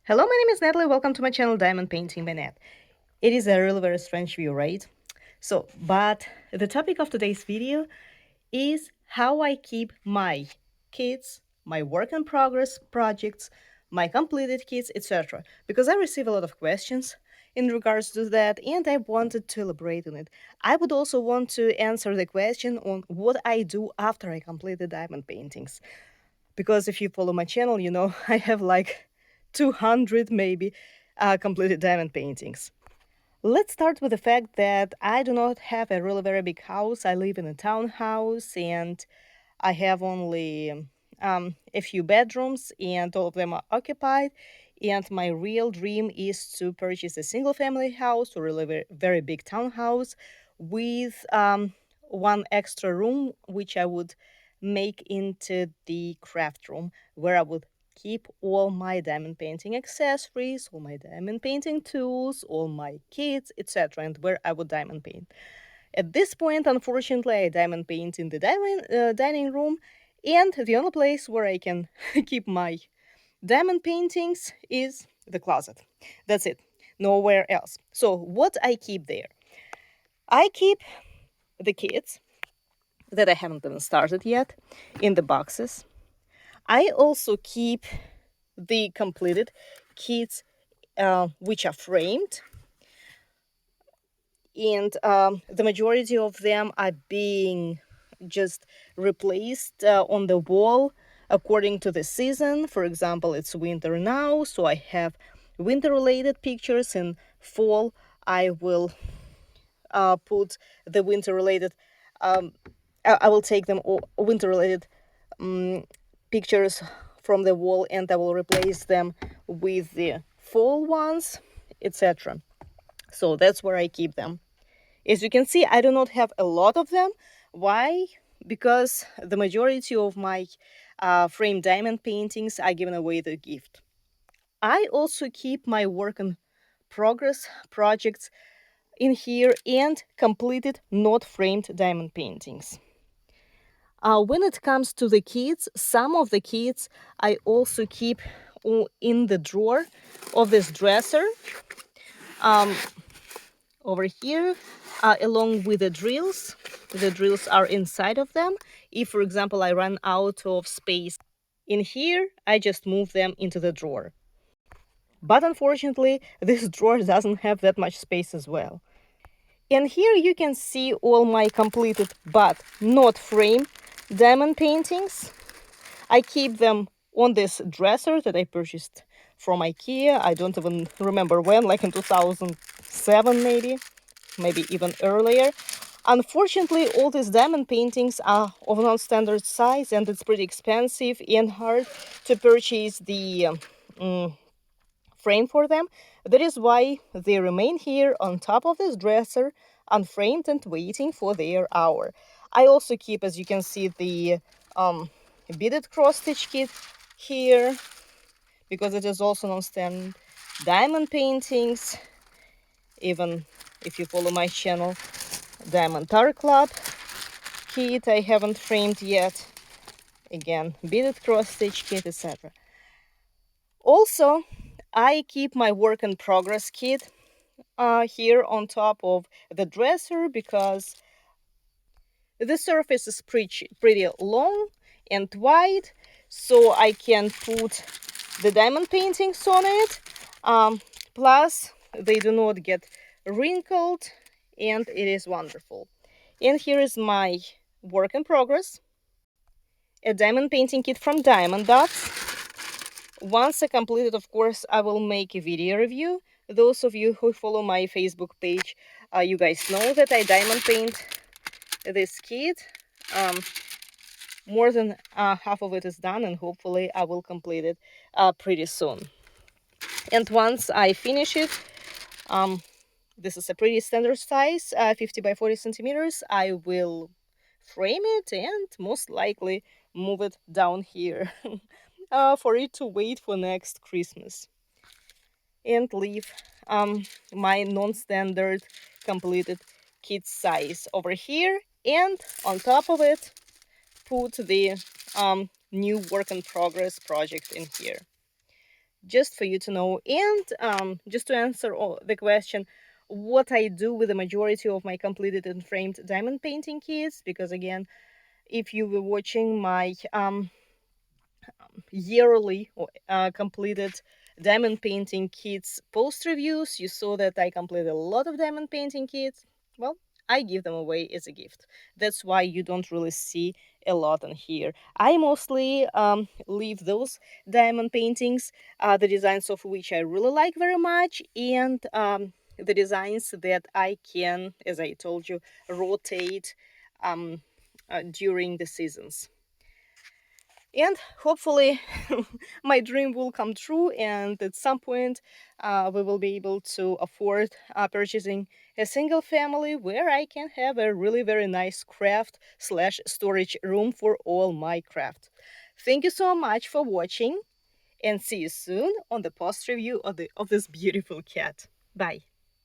Hello, my name is Natalie. Welcome to my channel Diamond Painting by Nat. It is a really very strange view, right? But the topic of today's video is how I keep my kits, my work in progress projects, my completed kits, etc. Because I receive a lot of questions in regards to that and I wanted to elaborate on it. I would also want to answer the question on what I do after I complete the diamond paintings. Because if you follow my channel, you know I have like 200 maybe completed diamond paintings. Let's start with the fact that I do not have a really very big house. I live in a townhouse and I have only a few bedrooms and all of them are occupied. And my real dream is to purchase a single family house or a really very big townhouse with one extra room, which I would make into the craft room where I would keep all my diamond painting accessories, all my diamond painting tools, all my kits, etc., and where I would diamond paint. At this point, unfortunately, I diamond paint in the dining room, and the only place where I can keep my diamond paintings is the closet. That's it, nowhere else. So, what I keep there? I keep the kits that I haven't even started yet in the boxes. I also keep the completed kits which are framed, and the majority of them are being just replaced on the wall according to the season. For example, it's winter now, so I have winter related pictures. In fall, I will put the winter related I will take them all winter related pictures from the wall and I will replace them with the fall ones, etc. So that's where I keep them. As you can see, I do not have a lot of them. Why? Because the majority of my framed diamond paintings are given away as a gift. I also keep my work in progress projects in here and completed not framed diamond paintings. When it comes to the kits, some of the kits I also keep in the drawer of this dresser over here, along with the drills. The drills are inside of them. If, for example, I run out of space in here, I just move them into the drawer. But unfortunately, this drawer doesn't have that much space as well. And here you can see all my completed but not framed diamond paintings. I keep them on this dresser that I purchased from IKEA. I don't even remember when, like in 2007 maybe even earlier. Unfortunately, all these diamond paintings are of non-standard size and it's pretty expensive and hard to purchase the frame for them. That is why they remain here on top of this dresser, unframed and waiting for their hour. I also keep, as you can see, the beaded cross-stitch kit here because it is also non-standard diamond paintings. Even if you follow my channel, Diamond Tar Club kit I haven't framed yet. Again, beaded cross-stitch kit, etc. Also, I keep my work in progress kit here on top of the dresser because the surface is pretty long and wide, so I can put the diamond paintings on it. Plus, they do not get wrinkled, and it is wonderful. And here is my work in progress, a diamond painting kit from Diamond Dots. Once I complete it, of course, I will make a video review. Those of you who follow my Facebook page, you guys know that I diamond paint this kit. More than half of it is done, and hopefully I will complete it pretty soon. And once I finish it, this is a pretty standard size, 50 by 40 centimeters. I will frame it and most likely move it down here for it to wait for next Christmas. And leave my non-standard completed kit size over here, and on top of it put the new work in progress project in here. just for you to know. And just to answer the question, what I do with the majority of my completed and framed diamond painting kits, because again, if you were watching my yearly completed diamond painting kits post reviews, you saw that I completed a lot of diamond painting kits. Well, I give them away as a gift. That's why you don't really see a lot on here. I mostly leave those diamond paintings, the designs of which I really like very much, and the designs that I can, as I told you, rotate during the seasons. And hopefully my dream will come true, and at some point we will be able to afford purchasing a single family where I can have a really very nice craft slash storage room for all my craft. Thank you so much for watching, and see you soon on the post review of this beautiful cat. Bye.